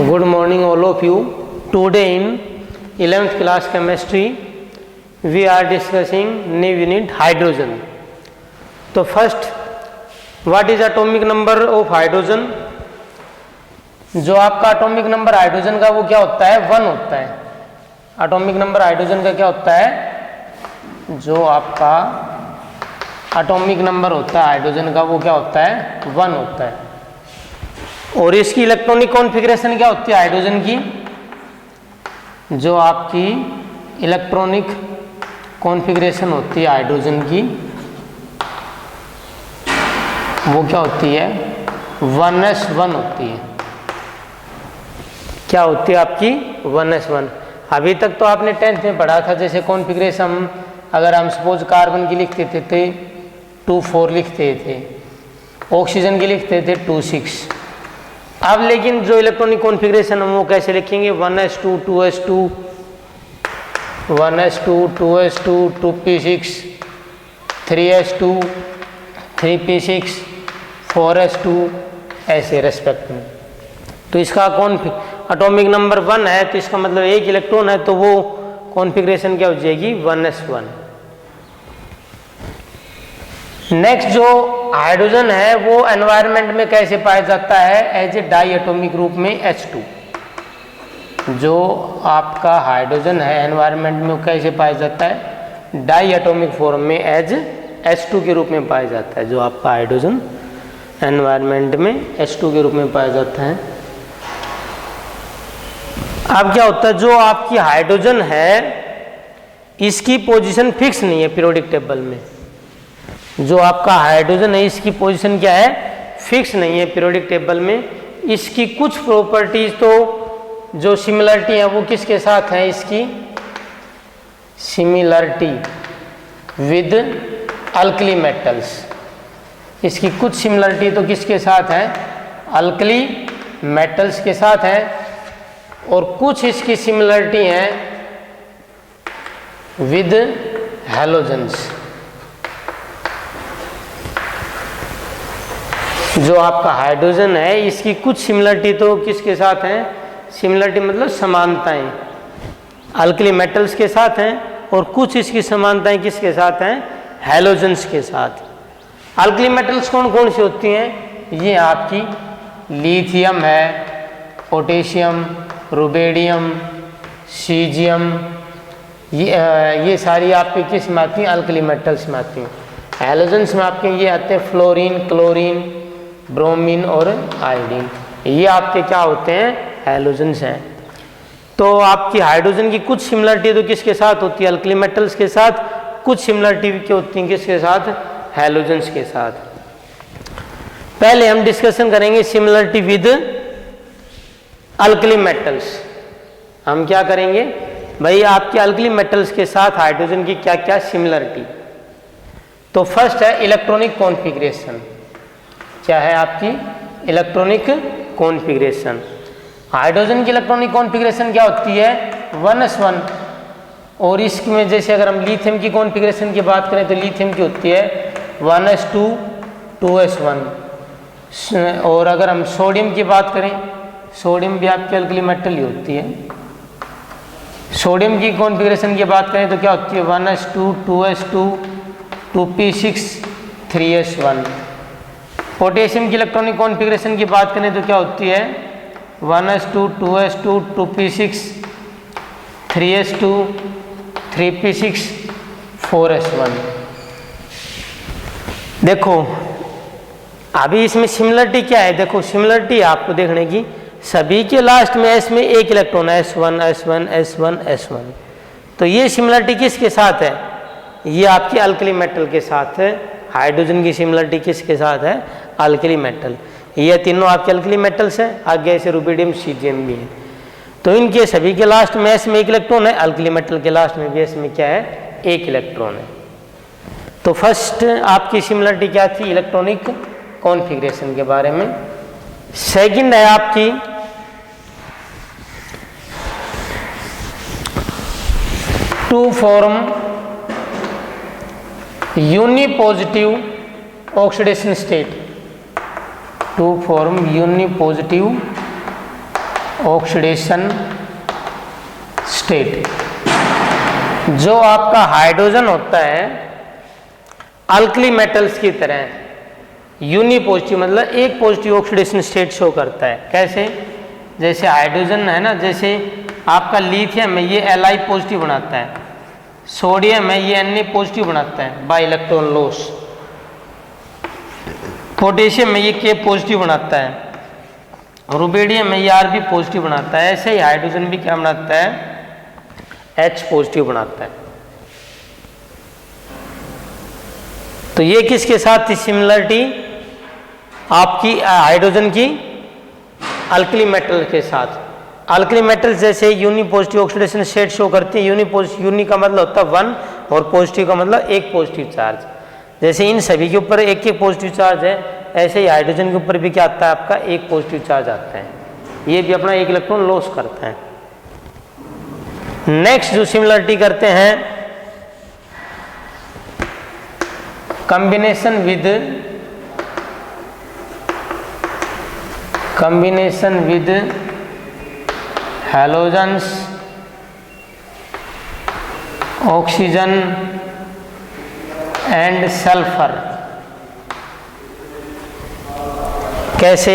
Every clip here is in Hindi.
Good morning all of you. Today in 11th class chemistry we are discussing new unit hydrogen. तो first what is atomic number of hydrogen? जो आपका एटॉमिक नंबर हाइड्रोजन का वो क्या होता है 1 होता है। एटॉमिक नंबर हाइड्रोजन का क्या होता है, जो आपका एटॉमिक नंबर होता है हाइड्रोजन का वो क्या होता है 1 होता है। और इसकी इलेक्ट्रॉनिक कॉन्फ़िगरेशन क्या होती है हाइड्रोजन की, जो आपकी इलेक्ट्रॉनिक कॉन्फ़िगरेशन होती है हाइड्रोजन की वो क्या होती है 1s1 होती है। क्या होती है आपकी 1s1। अभी तक तो आपने 10th में पढ़ा था, जैसे कॉन्फ़िगरेशन अगर हम सपोज कार्बन की लिखते थे 2,4 लिखते थे, ऑक्सीजन की लिखते थे 2,6। अब लेकिन जो इलेक्ट्रॉनिक कॉन्फ़िगरेशन हम वो कैसे लिखेंगे 1s2 2s2 1s2 2s2 2p6 3s2 3p6 4s2 ऐसे रेस्पेक्ट में। तो इसका एटॉमिक नंबर 1 है तो इसका मतलब एक इलेक्ट्रॉन है तो वो कॉन्फ़िगरेशन क्या हो जाएगी 1s1। नेक्स्ट जो हाइड्रोजन है वो एनवायरनमेंट में कैसे पाया जाता है एज ए डाई एटॉमिक रूप में H2। जो आपका हाइड्रोजन है एनवायरनमेंट में कैसे पाया जाता है डाई एटॉमिक फॉर्म में एज H2 के रूप में पाया जाता है। जो आपका हाइड्रोजन एनवायरनमेंट में H2 के रूप में पाया जाता है। अब क्या होता है, जो आपकी हाइड्रोजन है इसकी पोजीशन फिक्स नहीं है पीरियोडिक टेबल में। जो आपका हाइड्रोजन है इसकी पोजीशन क्या है फिक्स नहीं है पीरियोडिक टेबल में। इसकी कुछ प्रॉपर्टीज तो जो सिमिलरिटी है वो किसके साथ है, इसकी सिमिलरिटी विद अल्कली मेटल्स। इसकी कुछ सिमिलरिटी तो किसके साथ है अल्कली मेटल्स के साथ है, और कुछ इसकी सिमिलरिटी है विद हैलोजेंस। जो आपका हाइड्रोजन है इसकी कुछ सिमिलरिटी तो किसके साथ है, सिमिलरिटी मतलब समानताएं अल्कली मेटल्स के साथ हैं, और कुछ इसकी समानताएं किसके साथ हैं हैलोजेंस के साथ। अल्कली मेटल्स कौन कौन सी होती हैं, ये आपकी लिथियम है, पोटेशियम, रुबेडियम, सीजियम, ये सारी आपकी किस में आती हैं अल्कली मेटल्स में आती हैं। हैलोजेंस में आपके ये आते हैं फ्लोरीन, क्लोरीन, ब्रोमीन और आयोडीन, ये आपके क्या होते हैं हैलोजेंस हैं। तो आपकी हाइड्रोजन की कुछ सिमिलरिटी तो किसके साथ होती है अल्कली मेटल्स के साथ, कुछ सिमिलरिटी क्या होती हैं किसके साथ हैलोजेंस के साथ। पहले हम डिस्कशन करेंगे सिमिलरिटी विद अल्कली मेटल्स। हम क्या करेंगे भाई आपके अल्कली मेटल्स के साथ हाइड्रोजन की क्या क्या सिमिलरिटी। तो फर्स्ट है इलेक्ट्रॉनिक कॉन्फ़िगरेशन। क्या है आपकी इलेक्ट्रॉनिक कॉन्फ़िगरेशन। हाइड्रोजन की इलेक्ट्रॉनिक कॉन्फ़िगरेशन क्या होती है 1s1, और इसमें जैसे अगर हम लिथियम की कॉन्फ़िगरेशन की बात करें तो लिथियम की होती है 1s2 2s1। और अगर हम सोडियम की बात करें, सोडियम भी आपकी अल्कली मेटल ही होती है। सोडियम की कॉन्फ़िगरेशन की बात करें तो क्या होती है 1s2 2s2 2p6 3s1। Potassium की इलेक्ट्रॉनिक कॉन्फ़िगरेशन की बात करें तो क्या होती है 1s2 2s2 2p6 3s2 3p6 4s1। देखो अभी इसमें सिमिलरिटी क्या है, देखो सिमिलरिटी आपको देखने की सभी के लास्ट में एस में एक इलेक्ट्रॉन है s1 s1 s1 s1। तो ये सिमिलरिटी किसके साथ है, ये आपकी अल्कली मेटल के साथ है। हाइड्रोजन की सिमिलरिटी किसके साथ है अल्कली मेटल। ये तीनों आपके अल्कली मेटल्स हैं, आगे ऐसे रुबिडियम सीजियम भी है। तो इनके सभी के लास्ट में एस में एक इलेक्ट्रॉन है, अल्कली मेटल के लास्ट में भी एस में क्या है एक इलेक्ट्रॉन है। तो फर्स्ट आपकी सिमिलरिटी क्या थी इलेक्ट्रॉनिक कॉन्फ़िगरेशन के बारे में। सेकंड है आपकी two form unipositive oxidation state, two form unipositive oxidation state. जो आपका हाइड्रोजन होता है अल्कली मेटल्स की तरह यूनी पॉजिटिव, मतलब एक पॉजिटिव ऑक्सीडेशन स्टेट शो करता है। कैसे? जैसे हाइड्रोजन है ना, जैसे आपका लिथियम है ये Li पॉजिटिव बनाता है, सोडियम है ये Na पॉजिटिव बनाता है बाय इलेक्ट्रॉन लॉस, पोटेशियम है ये K पॉजिटिव बनाता है, रुबेडियम है ये Rb पॉजिटिव बनाता है। ऐसे ही हाइड्रोजन भी क्या बनाता है? H पॉजिटिव बनाता है। तो ये किसके साथ थी सिमिलरिटी? आपकी हाइड्रोजन की अल्कली मेटल के साथ। अल्कली मेटल जैसे uni positive oxidation state show करती है। यूनी का मतलब होता है वन और पॉजिटिव का मतलब एक पॉजिटिव चार्ज। जैसे इन सभी के ऊपर एक एक पॉजिटिव चार्ज है, ऐसे ही हाइड्रोजन के ऊपर भी क्या आता है? आपका एक पॉजिटिव चार्ज आता है, ये भी अपना एक इलेक्ट्रॉन लॉस करता है। नेक्स्ट जो सिमिलरिटी करते हैं combination with halogens, oxygen and sulphur. कैसे?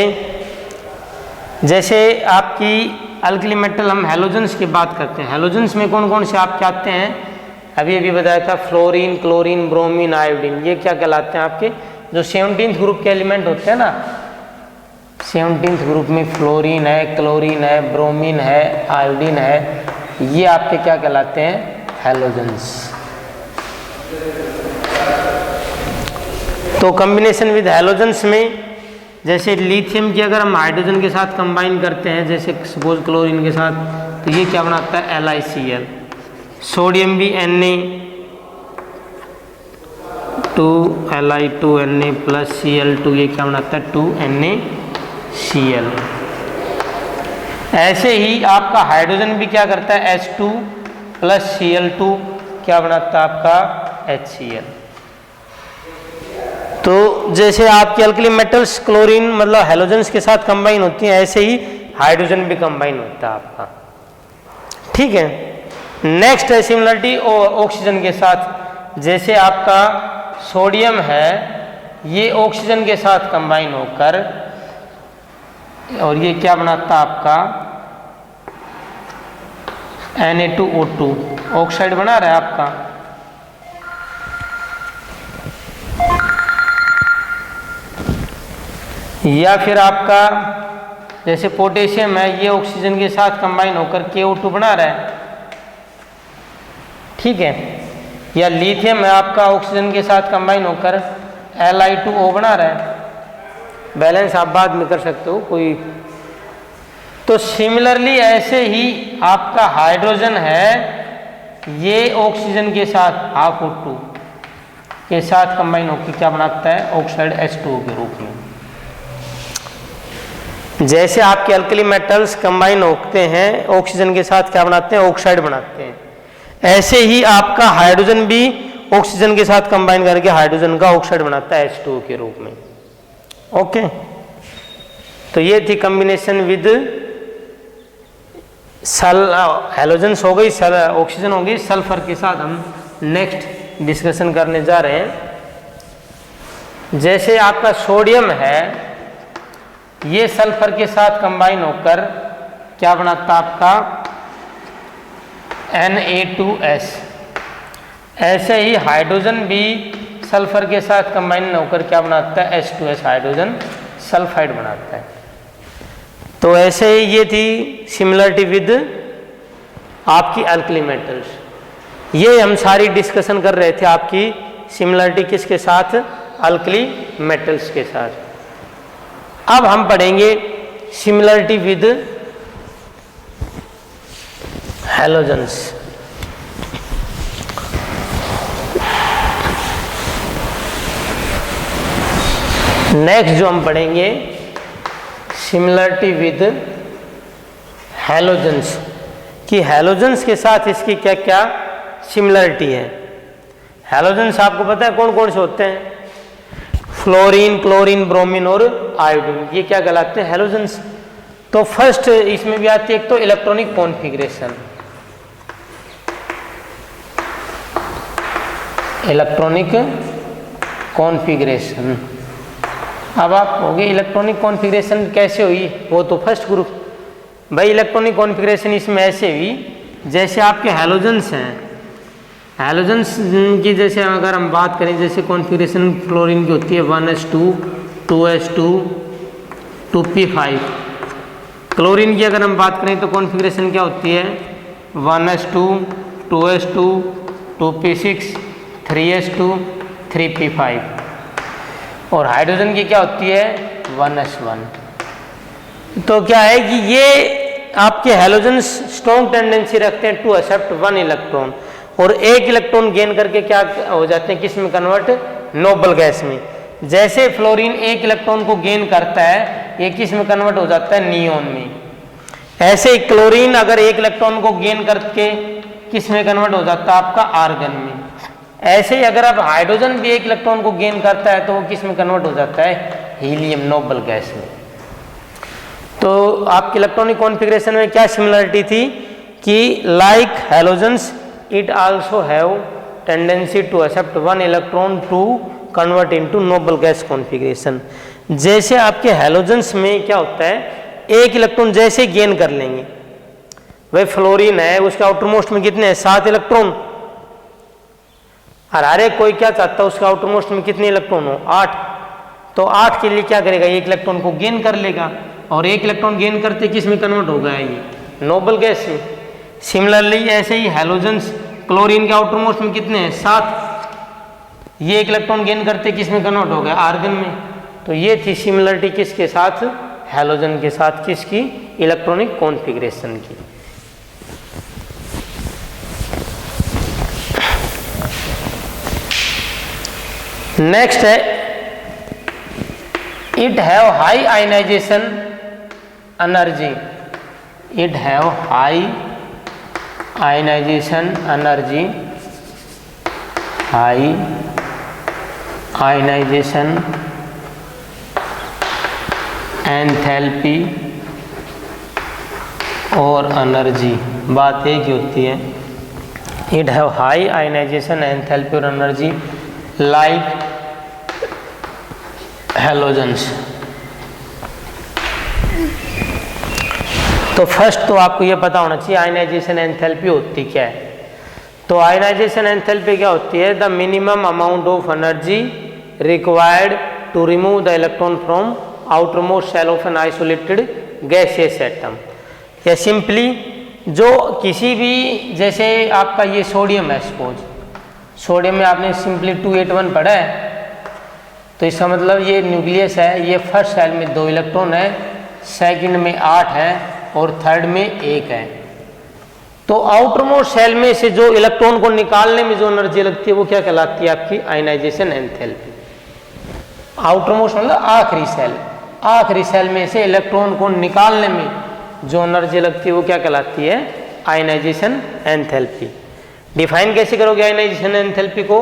जैसे आपकी अल्कली मेटल, हम हैलोजेंस की बात करते हैं। हैलोजेंस में कौन कौन से आपके आते हैं? अभी अभी बताया था, फ्लोरीन, क्लोरीन, ब्रोमीन, आयोडीन। ये क्या कहलाते हैं? आपके जो 17th ग्रुप के एलिमेंट होते हैं ना, 17th ग्रुप में फ्लोरीन है, क्लोरीन है, ब्रोमीन है, आयोडीन है, ये आपके क्या कहलाते हैं? हैलोजेंस। तो कॉम्बिनेशन विद हैलोजेंस में जैसे लिथियम की अगर हम हाइड्रोजन के साथ कंबाइन करते हैं, जैसे सपोज क्लोरीन के साथ, तो ये क्या बनाता है? LiCl। सोडियम भी Na2Li2Na प्लस Cl2, ये क्या बनाता है? 2NaCl। ऐसे ही आपका हाइड्रोजन भी क्या करता है? H2 प्लस Cl2 क्या बनाता है? आपका HCl। तो जैसे आपकी अल्कली मेटल्स क्लोरीन मतलब हैलोजेंस के साथ कंबाइन होती हैं, ऐसे ही हाइड्रोजन भी कंबाइन होता है आपका। ठीक है। नेक्स्ट है सिमिलरिटी ऑक्सीजन के साथ। जैसे आपका सोडियम है ये ऑक्सीजन के साथ कंबाइन होकर, और ये क्या बनाता है? आपका Na2O2 ऑक्साइड बना रहा है आपका। या फिर आपका जैसे पोटेशियम है ये ऑक्सीजन के साथ कंबाइन होकर KO2 बना रहा है। ठीक है। या लिथियम है आपका ऑक्सीजन के साथ कंबाइन होकर Li2O बना रहा है। बैलेंस आप बाद में कर सकते हो कोई। तो सिमिलरली ऐसे ही आपका हाइड्रोजन है ये ऑक्सीजन के साथ O2 के साथ कंबाइन होकर क्या बनाता है? ऑक्साइड H2O के रूप में। जैसे आपके अल्कली मेटल्स कंबाइन होते हैं ऑक्सीजन के साथ क्या बनाते हैं? ऑक्साइड बनाते हैं। ऐसे ही आपका हाइड्रोजन भी ऑक्सीजन के साथ कंबाइन करके हाइड्रोजन का ऑक्साइड बनाता है H2O के रूप में। ओके। तो ये थी कॉम्बिनेशन विद हैलोजेंस हो गई, ऑक्सीजन हो गई। सल्फर के साथ हम नेक्स्ट डिस्कशन करने जा रहे हैं। जैसे आपका सोडियम है ये सल्फर के साथ कंबाइन होकर क्या बनाता आपका? Na2S। ऐसे ही हाइड्रोजन भी सल्फर के साथ कंबाइन होकर क्या बनाता है? H2S हाइड्रोजन सल्फाइड बनाता है। तो ऐसे ही ये थी सिमिलरिटी विद आपकी अल्कली मेटल्स। ये हम सारी डिस्कशन कर रहे थे आपकी सिमिलरिटी किसके साथ? अल्कली मेटल्स के साथ। अब हम पढ़ेंगे सिमिलरिटी विद हैलोजेंस। नेक्स्ट जो हम पढ़ेंगे सिमिलरिटी विद हैलोजेंस, कि हैलोजेंस के साथ इसकी क्या क्या सिमिलरिटी है। हैलोजेंस आपको पता है कौन कौन से होते हैं? फ्लोरीन, क्लोरीन, ब्रोमीन और आयोडीन, ये क्या कहलाते हैं? हैलोजेंस। तो फर्स्ट इसमें भी आती है एक तो इलेक्ट्रॉनिक कॉन्फ़िगरेशन, इलेक्ट्रॉनिक कॉन्फ़िगरेशन। अब आप होगी इलेक्ट्रॉनिक कॉन्फ़िगरेशन कैसे हुई, वो तो फर्स्ट ग्रुप। भाई इलेक्ट्रॉनिक कॉन्फ़िगरेशन इसमें ऐसे हुई जैसे आपके हैलोजन्स हैं, हैलोजन्स की जैसे अगर हम बात करें, जैसे कॉन्फ़िगरेशन फ्लोरीन की होती है 1s2 2s2 2p5। क्लोरीन की अगर हम बात करें तो कॉन्फ़िगरेशन क्या होती है 1s2 2s2 2p6 3s2 3p5। और हाइड्रोजन की क्या होती है 1s1। तो क्या है कि ये आपके हैलोजन्स स्ट्रॉन्ग टेंडेंसी रखते हैं टू एक्सेप्ट 1 इलेक्ट्रॉन, और 1 इलेक्ट्रॉन गेन करके क्या हो जाते हैं, किस में कन्वर्ट, नोबल गैस में। जैसे फ्लोरीन 1 इलेक्ट्रॉन को गेन करता है, ये किस में कन्वर्ट हो जाता है, नियोन में। ऐसे ही क्लोरीन अगर 1 इलेक्ट्रॉन को गेन करके किस में कन्वर्ट हो जाता है, आपका आर्गन में। ऐसे ही अगर आप हाइड्रोजन भी 1 इलेक्ट्रॉन को गेन करता है तो वो किस में कन्वर्ट हो जाता है, हीलियम, नोबल गैस में। तो आपकी इलेक्ट्रॉनिक कॉन्फ़िगरेशन में क्या सिमिलरिटी थी कि like halogens it also have tendency to accept 1 electron to convert into noble gas configuration. जैसे आपके हैलोजन्स में क्या होता है, 1 इलेक्ट्रॉन जैसे गेन कर लेंगे, वही फ्लोरीन है उसके आउटर मोस्ट में कितने हैं, 7 इलेक्ट्रॉन। और हर एक कोई क्या चाहता है उसका आउटर मोस्ट में कितने इलेक्ट्रॉन हो, 8। तो 8 के लिए क्या करेगा, 1 इलेक्ट्रॉन को गेन कर लेगा, और 1 इलेक्ट्रॉन गेन करते किस में कन्वर्ट हो गया, ये नोबल गैस में। सिमिलरली ऐसे ही हैलोजन्स, क्लोरीन के आउटर मोस्ट में कितने हैं, 7। ये 1 इलेक्ट्रॉन गेन करते किस में कन्वर्ट हो गया, आर्गन में। तो ये थी सिमिलरिटी किसके साथ, हैलोजन के साथ, किसकी, इलेक्ट्रॉनिक कॉन्फ़िगरेशन की। नेक्स्ट है it have high ionization energy, it have high ionization energy, high ionization enthalpy और एनर्जी, बात एक ही होती है। It have high ionization enthalpy और एनर्जी लाइक हैलोजन्स। तो फर्स्ट तो आपको ये पता होना चाहिए आयनाइजेशन एंथैल्पी होती क्या है। तो आयनाइजेशन एंथैल्पी क्या होती है, the minimum amount of energy required to remove the electron from outermost shell of an isolated gaseous atom. या सिंपली जो किसी भी, जैसे आपका ये सोडियम है, सपोज सोडियम में आपने सिंपली 281 पढ़ा है, तो इसका मतलब ये न्यूक्लियस है, ये फर्स्ट शेल में 2 इलेक्ट्रॉन है, सेकंड में 8 है और थर्ड में 1 है। तो आउटरमोस्ट शेल में से जो इलेक्ट्रॉन को निकालने में जो एनर्जी लगती है वो क्या कहलाती है, आपकी आयनाइजेशन एंथैल्पी। आउटरमोस्ट मतलब आखिरी सेल, आखिरी सेल में से इलेक्ट्रॉन को निकालने में जो एनर्जी लगती है वो क्या कहलाती है, आयनाइजेशन एंथैल्पी। डिफाइन कैसे करोगे आयनाइजेशन एंथैल्पी को,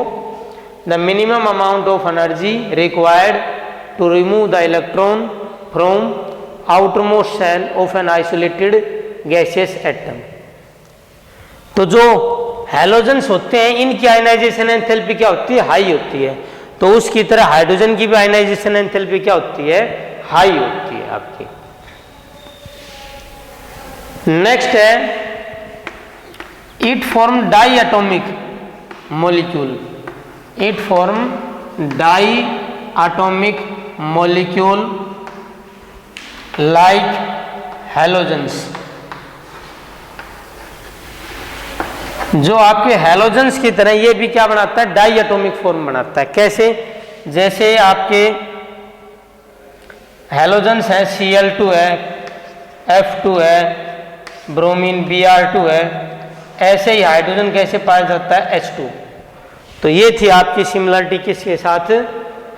the minimum amount of energy required to remove the electron from outermost shell of an isolated gaseous atom. तो जो हैलोजन्स होते हैं इनकी आयनाइजेशन एंथैल्पी क्या होती है, हाई होती है। तो उसकी तरह हाइड्रोजन की भी आयनाइजेशन एंथैल्पी क्या होती है, हाई होती है आपकी। नेक्स्ट है it form diatomic molecule, it form diatomic molecule like halogens. जो आपके हैलोजन्स की तरह ये भी क्या बनाता है, डाई एटॉमिक फॉर्म बनाता है। कैसे, जैसे आपके हैलोजन्स हैं, Cl2 है, F2 है, ब्रोमीन Br2 है, ऐसे ही हाइड्रोजन कैसे पाया जाता है, H2। तो ये थी आपकी सिमिलरिटी किसके साथ,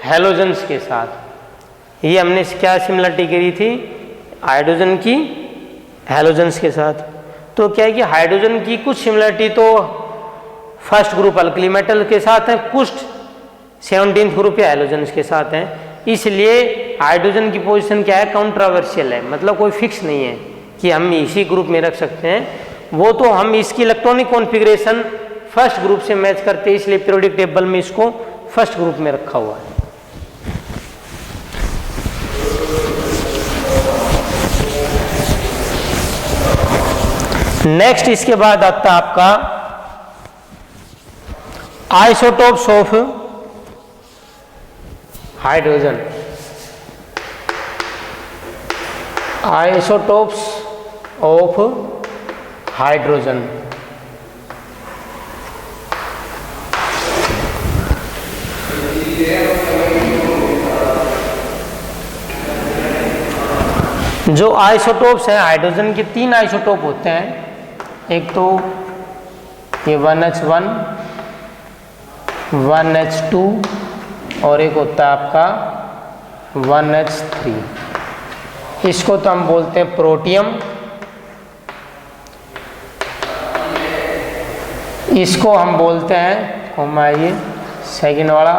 हैलोजन्स के साथ। ये हमने क्या सिमिलरिटी करी थी, हाइड्रोजन की हैलोजन्स के साथ। तो क्या है कि हाइड्रोजन की कुछ सिमिलरिटी तो फर्स्ट ग्रुप अल्कली मेटल के साथ है, कुछ 17th ग्रुप या हैलोजन्स के साथ हैं। इसलिए हाइड्रोजन की पोजीशन क्या है, कंट्रोवर्शियल है, मतलब कोई फिक्स नहीं है कि हम इसी ग्रुप में रख सकते हैं। वो तो हम इसकी इलेक्ट्रॉनिक कॉन्फ़िगरेशन फर्स्ट ग्रुप से मैच करते हैं, इसलिए पीरियोडिक टेबल में इसको फर्स्ट ग्रुप में रखा हुआ है। नेक्स्ट इसके बाद आता है आपका isotopes of hydrogen. Isotopes of hydrogen, जो आइसोटोप्स हैं हाइड्रोजन के 3 आइसोटोप होते हैं। एक तो ये 1H1, 1H2 और एक होता है आपका 1H3। इसको तो हम बोलते हैं प्रोटियम, इसको हम बोलते हैं हमारे सेकेंड वाला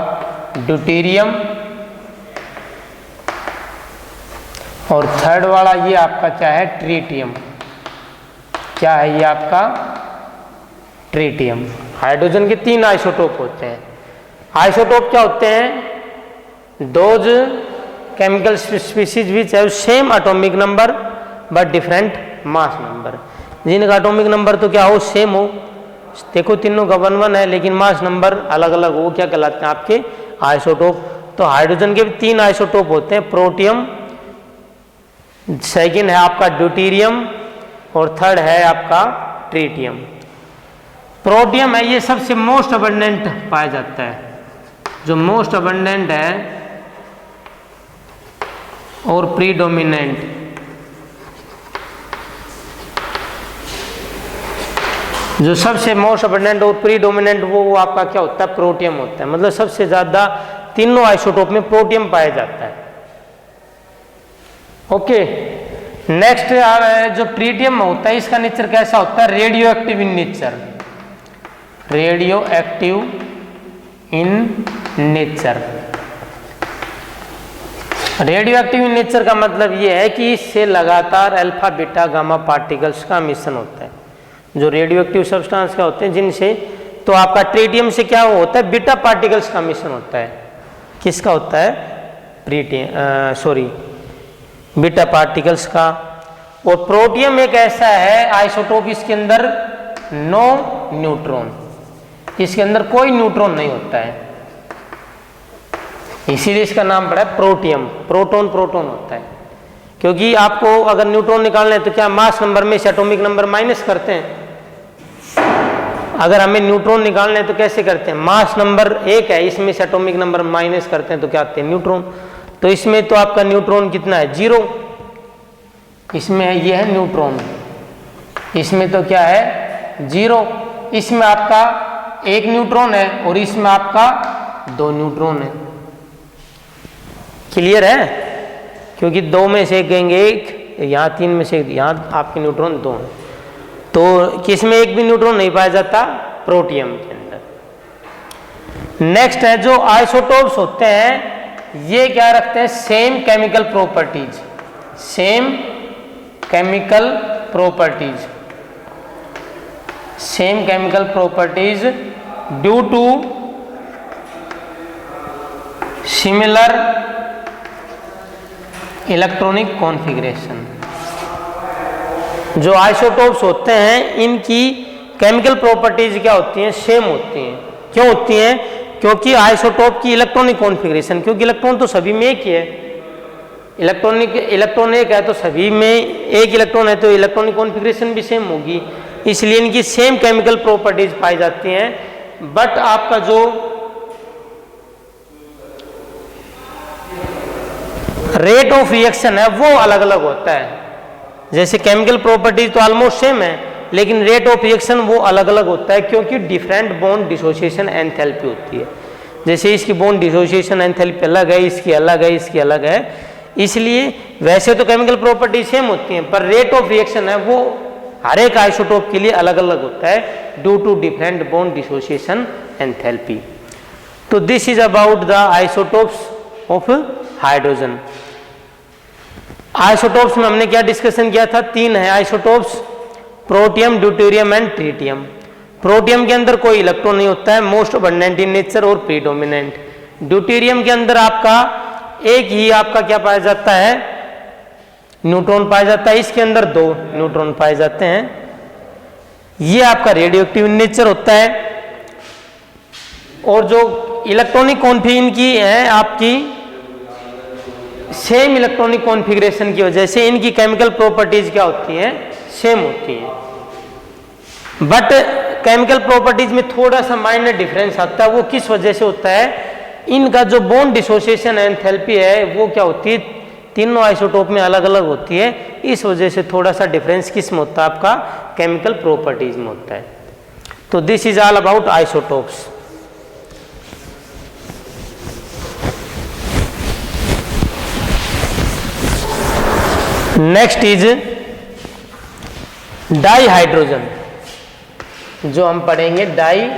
ड्यूटेरियम, और थर्ड वाला ये आपका क्या है, ट्रीटियम। क्या है ये आपका, ट्रीटियम। हाइड्रोजन के 3 आइसोटोप होते हैं। आइसोटोप क्या होते हैं, those chemical species which have same atomic number but different mass number. जिनका एटॉमिक नंबर तो क्या हो, सेम हो, देखो तीनों का 1 है, लेकिन मास नंबर अलग अलग हो, क्या कहलाते हैं आपके आइसोटोप। तो हाइड्रोजन के भी 3 आइसोटोप होते हैं, प्रोटियम, सेकेंड है आपका ड्यूटेरियम और थर्ड है आपका ट्रीटियम। प्रोटियम है ये सबसे मोस्ट अबंडेंट पाया जाता है, जो मोस्ट अबंडेंट है और प्रीडोमिनेंट, जो सबसे मोस्ट अबंडेंट और प्रीडोमिनेंट वो आपका क्या होता है, प्रोटियम होता है। मतलब सबसे ज्यादा तीनों आइसोटोप में प्रोटियम पाया जाता है। ओके, नेक्स्ट जो ट्रीटियम होता है इसका नेचर कैसा होता है, radio active in nature. Radio active in nature, radio active in nature का मतलब ये है कि इससे लगातार अल्फा बीटा गामा पार्टिकल्स का मिश्रण होता है। जो रेडियो एक्टिव सब्सटेंस का होते हैं जिनसे, तो आपका ट्रीटियम से क्या होता है, बीटा पार्टिकल्स का मिश्रण होता है। किसका होता है, बीटा पार्टिकल्स का। और प्रोटियम एक ऐसा है आइसोटोप, इसके अंदर नो न्यूट्रॉन, इसके अंदर कोई न्यूट्रॉन नहीं होता है, इसीलिए इसका नाम पड़ा है प्रोटियम। प्रोटॉन प्रोटॉन होता है, क्योंकि आपको अगर न्यूट्रॉन निकालना है तो क्या मास नंबर में से एटॉमिक नंबर माइनस करते हैं। अगर हमें न्यूट्रॉन निकालना है तो कैसे करते हैं, मास नंबर 1 है, इसमें से एटॉमिक नंबर माइनस करते हैं तो क्या आते हैं, न्यूट्रॉन। तो इसमें तो आपका न्यूट्रॉन कितना है, 0। इसमें ये है न्यूट्रॉन, इसमें तो क्या है, 0। इसमें आपका 1 न्यूट्रॉन है और इसमें आपका 2 न्यूट्रॉन है। क्लियर है, क्योंकि 2 में से गएंगे 1, यहाँ 3 में से यहाँ आपके न्यूट्रॉन 2 हैं। तो किसमें एक भी न्यूट्रॉन नहीं पाया जाता, प्रोटियम के अंदर। नेक्स्ट है जो आइसोटोप्स होते हैं ये क्या रखते हैं, same chemical properties, same chemical properties, same chemical properties due to similar electronic configuration. जो आइसोटोप्स होते हैं इनकी केमिकल प्रॉपर्टीज क्या होती हैं, सेम होती हैं। क्यों होती हैं, क्योंकि आइसोटोप की इलेक्ट्रॉनिक कॉन्फ़िगरेशन, क्योंकि इलेक्ट्रॉन तो सभी में एक ही है, इलेक्ट्रॉन एक है तो सभी में एक इलेक्ट्रॉन है, तो इलेक्ट्रॉनिक कॉन्फ़िगरेशन भी सेम होगी, इसलिए इनकी सेम केमिकल प्रॉपर्टीज पाई जाती हैं। बट आपका जो रेट ऑफ रिएक्शन है वो अलग अलग होता है। जैसे केमिकल प्रॉपर्टीज तो ऑलमोस्ट सेम है, लेकिन रेट ऑफ रिएक्शन वो अलग अलग होता है, क्योंकि डिफरेंट बॉन्ड डिसोसिएशन एंथैल्पी होती है। जैसे इसकी बॉन्ड डिसोसिएशन एंथैल्पी अलग है, इसकी अलग है, इसकी अलग है, इसलिए वैसे तो केमिकल प्रॉपर्टी सेम होती हैं, पर रेट ऑफ रिएक्शन है वो हर एक आइसोटोप के लिए अलग अलग होता है due to different bond dissociation enthalpy. तो this is about the isotopes of hydrogen. Isotopes में हमने क्या डिस्कशन किया था, 3 है isotopes, protium, deuterium and tritium. Protium के अंदर कोई इलेक्ट्रॉन नहीं होता है, मोस्ट अबंडेंट इन नेचर और प्रीडोमिनेंट। ड्यूटेरियम के अंदर आपका एक ही आपका क्या पाया जाता है, न्यूट्रॉन पाया जाता है, इसके अंदर 2 न्यूट्रॉन पाए जाते हैं। ये आपका रेडियो एक्टिव नेचर होता है। और जो इलेक्ट्रॉनिक कॉन्फ़िगरेशन की है आपकी, सेम इलेक्ट्रॉनिक कॉन्फ़िगरेशन की वजह से इनकी केमिकल प्रॉपर्टीज क्या होती हैं, सेम होती हैं। बट केमिकल प्रॉपर्टीज में थोड़ा सा माइनर डिफरेंस आता है। वो किस वजह से होता है, इनका जो बॉन्ड डिसोसिएशन एंथैल्पी है वो क्या होती है, तीनों आइसोटोप में अलग अलग होती है। इस वजह से थोड़ा सा डिफरेंस किस में होता है, आपका केमिकल प्रॉपर्टीज में होता है। तो this is all about isotopes. Next is di hydrogen, जो हम पढ़ेंगे डाई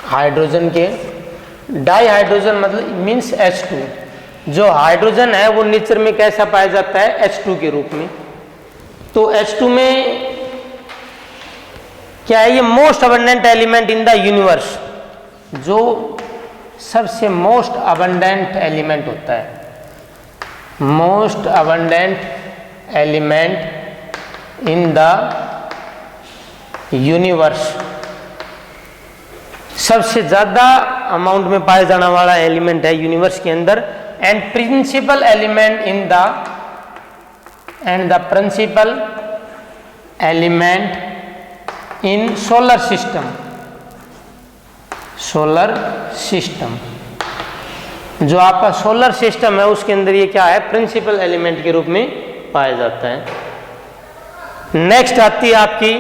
हाइड्रोजन के। डाई हाइड्रोजन मतलब मीन्स H2। जो हाइड्रोजन है वो नेचर में कैसा पाया जाता है, H2 के रूप में। तो H2 में क्या है, ये most abundant element in the universe, जो सबसे मोस्ट अबंडेंट एलिमेंट होता है, most abundant element in the universe, सबसे ज्यादा अमाउंट में पाया जाने वाला एलिमेंट है यूनिवर्स के अंदर। And principal element in the principal element in solar system, solar system, जो आपका सोलर सिस्टम है उसके अंदर ये क्या है, प्रिंसिपल एलिमेंट के रूप में पाया जाता है। नेक्स्ट आती है आपकी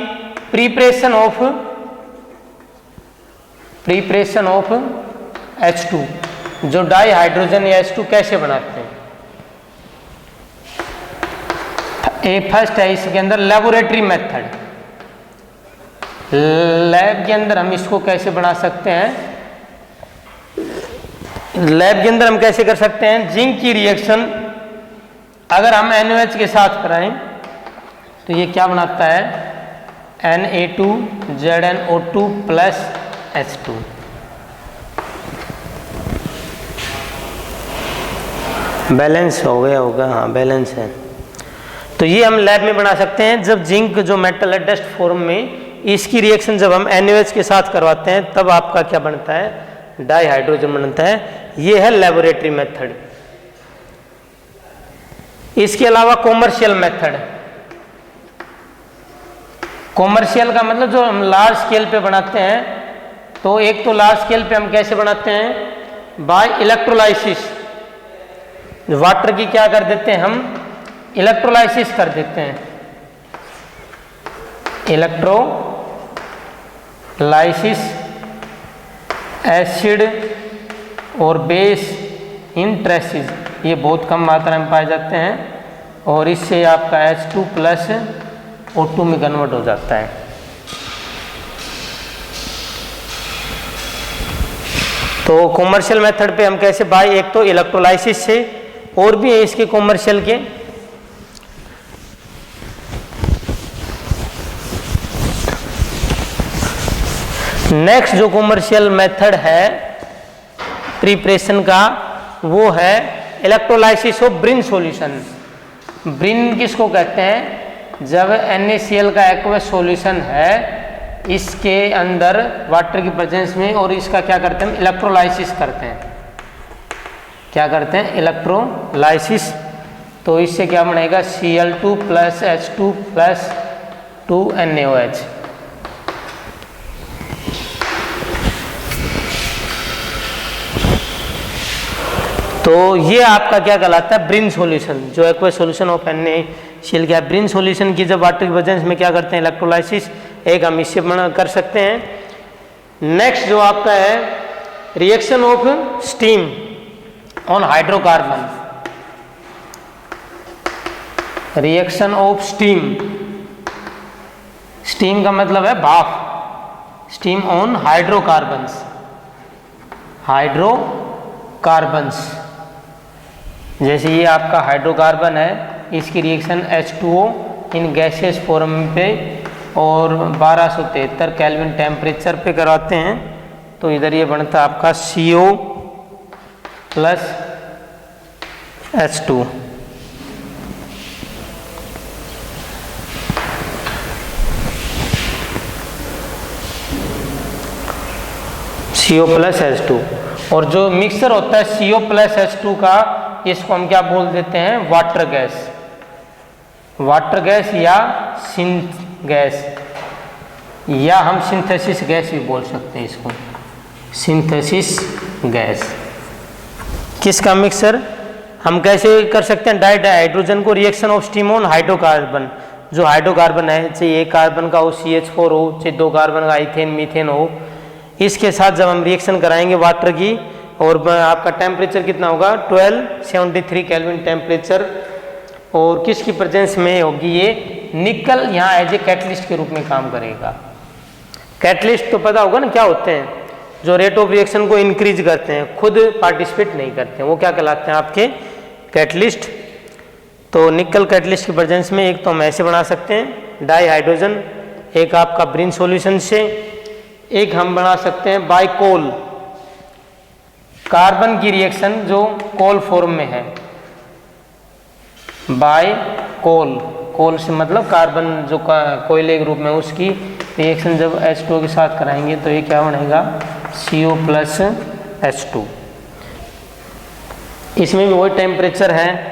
प्रीपरेशन ऑफ H2, जो डाई हाइड्रोजन या H2 कैसे बनाते हैं। फर्स्ट है इसके अंदर लेबोरेटरी मेथड, लैब के अंदर हम इसको कैसे बना सकते हैं, लैब के अंदर हम कैसे कर सकते हैं, जिंक की रिएक्शन अगर हम NaOH के साथ कराएं तो ये क्या बनाता है, Na2ZnO2 प्लस H2। बैलेंस हो गया होगा, हाँ बैलेंस है। तो ये हम लैब में बना सकते हैं। जब जिंक जो मेटल है डस्ट फॉर्म में, इसकी रिएक्शन जब हम NaOH के साथ करवाते हैं तब आपका क्या बनता है, डाई हाइड्रोजन बनता है। ये है लेबोरेटरी मेथड। इसके अलावा कॉमर्शियल मेथड, कॉमर्शियल का मतलब जो हम लार्ज स्केल पे बनाते हैं, तो एक तो लार्ज स्केल पे हम कैसे बनाते हैं, बाय इलेक्ट्रोलाइसिस। वाटर की क्या कर देते हैं हम, इलेक्ट्रोलाइसिस कर देते हैं, इलेक्ट्रोलाइसिस एसिड और बेस इन ट्रेसिस, ये बहुत कम मात्रा में पाए जाते हैं और इससे आपका H2 प्लस O2 में कन्वर्ट हो जाता है। तो कॉमर्शियल मेथड पे हम कैसे, बाय एक तो इलेक्ट्रोलाइसिस से, और भी है इसके कॉमर्शियल के। नेक्स्ट जो कॉमर्शियल मेथड है प्रिपरेशन का, वो है electrolysis of Brin solution. Brin किसको कहते हैं, जब NaCl का एक्वस सॉल्यूशन है इसके अंदर वाटर की प्रेजेंस में, और इसका क्या करते हैं, इलेक्ट्रोलाइसिस करते हैं। क्या करते हैं, इलेक्ट्रोलाइसिस। तो इससे क्या बनेगा, Cl2 plus H2 plus 2NaOH। तो ये आपका क्या कहलाता है, ब्रिन सॉल्यूशन, जो एक्वस सॉल्यूशन ऑफ NaCl क्या है, ब्रिन सॉल्यूशन की जब वाटर की प्रेजेंस में क्या करते हैं, इलेक्ट्रोलाइसिस, एक हम इससे कर सकते हैं। नेक्स्ट जो आपका है reaction of steam on hydrocarbon, reaction of steam, steam का मतलब है भाप, स्टीम ऑन हाइड्रोकार्बन्स, हाइड्रोकार्बन्स। जैसे ये आपका हाइड्रोकार्बन है, इसकी reaction H2O in gaseous form पे और 1273 केल्विन टेम्परेचर पे कराते हैं, तो इधर ये बनता है आपका CO plus H2। CO plus H2। और जो मिक्सचर होता है CO प्लस H2 का, इसको हम क्या बोल देते हैं, वाटर गैस। वाटर गैस या सिंथ गैस, या हम सिंथेसिस गैस भी बोल सकते हैं इसको, सिंथेसिस गैस। किसका मिक्सचर हम कैसे कर सकते हैं, डाई हाइड्रोजन को reaction of steam on hydrocarbon. जो हाइड्रोकार्बन है, चाहे एक कार्बन का हो CH4 हो, चाहे 2 कार्बन का इथेन मीथेन हो, इसके साथ जब हम रिएक्शन कराएंगे वाटर की, और आपका टेम्परेचर कितना होगा 1273 केल्विन टेम्परेचर, और किसकी प्रेजेंस में होगी ये, निकल यहाँ एज ए कैटलिस्ट के रूप में काम करेगा। कैटलिस्ट तो पता होगा ना क्या होते हैं, जो रेट ऑफ रिएक्शन को इंक्रीज करते हैं, खुद पार्टिसिपेट नहीं करते हैं, वो क्या कहलाते हैं आपके कैटलिस्ट। तो निकल कैटलिस्ट की प्रेजेंस में एक तो हम ऐसे बना सकते हैं डाई हाइड्रोजन, एक आपका ब्रिन सॉल्यूशन से, एक हम बना सकते हैं बाय कोल, कार्बन की रिएक्शन जो कोल फॉर्म में है, बाय कोल। कोल से मतलब कार्बन जो कोयले के रूप में, उसकी रिएक्शन जब H2O के साथ कराएंगे तो ये क्या बनेगा, CO प्लस H2। इसमें भी वही टेम्परेचर है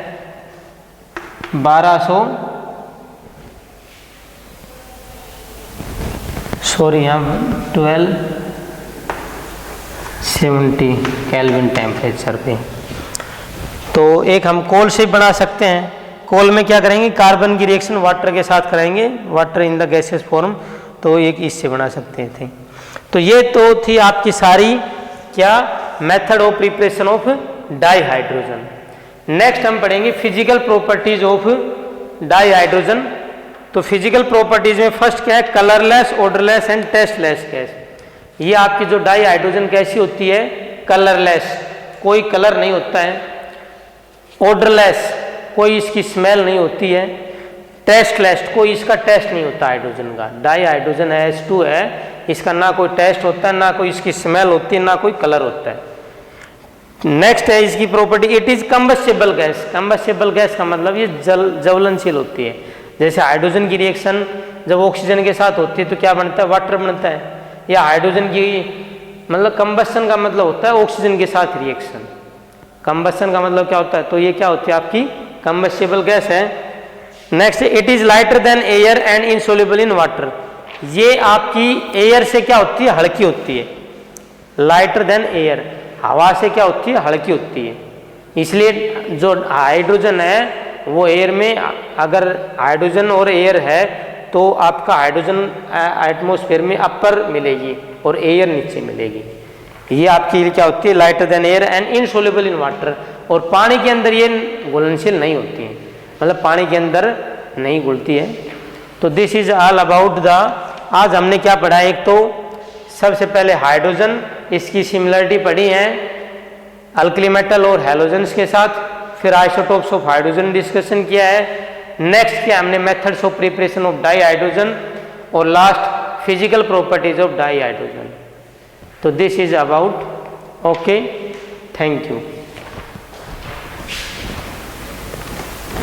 1270 केल्विन टेम्परेचर पे। तो एक हम कोल से बना सकते हैं, कोल में क्या करेंगे, कार्बन की रिएक्शन वाटर के साथ कराएंगे, water in the gaseous form, तो एक इससे बना सकते थे। तो ये तो थी आपकी सारी क्या method of preparation of di hydrogen. Next हम पढ़ेंगे physical properties of dihydrogen. तो फिजिकल प्रॉपर्टीज में फर्स्ट क्या है, colourless, odourless and tasteless gas. ये आपकी जो डाई हाइड्रोजन कैसी होती है, कलरलेस, कोई कलर नहीं होता है, ऑडरलेस, कोई इसकी स्मेल नहीं होती है, टेस्टलेस, कोई इसका टेस्ट नहीं होता हाइड्रोजन का। डाई हाइड्रोजन है, H2 है, इसका ना कोई टेस्ट होता है, ना कोई इसकी स्मेल होती है, ना कोई कलर होता है। नेक्स्ट है इसकी property, it is combustible gas. Combustible gas का मतलब ये ज्वलनशील होती है। जैसे हाइड्रोजन की रिएक्शन जब ऑक्सीजन के साथ होती है तो क्या बनता है, वाटर बनता है, या हाइड्रोजन की मतलब कंबस्शन का मतलब होता है ऑक्सीजन के साथ रिएक्शन। कंबस्शन का मतलब क्या होता है, तो ये क्या होती है आपकी कंबस्टेबल गैस है। Next, it is lighter than air and insoluble in water. ये आपकी एयर से क्या होती है, हल्की होती है। लाइटर देन एयर, हवा से क्या होती है, हल्की होती है। इसलिए जो हाइड्रोजन है वो एयर में, अगर हाइड्रोजन और एयर है तो आपका हाइड्रोजन एटमॉस्फेयर में अपर मिलेगी और एयर नीचे मिलेगी। ये आपकी क्या होती है, lighter than air and insoluble in water. और पानी के अंदर ये घुलनशील नहीं होती है, मतलब पानी के अंदर नहीं घुलती है। तो this is all about the, आज हमने क्या पढ़ा है, एक तो सबसे पहले हाइड्रोजन, इसकी सिमिलरिटी पढ़ी है अल्कली मेटल और हैलोजेंस के साथ, फिर आइसोटोप्स ऑफ हाइड्रोजन डिस्कशन किया है। नेक्स्ट किया हमने methods of preparation of dihydrogen, और last physical properties of dihydrogen. तो this is about, okay, thank you.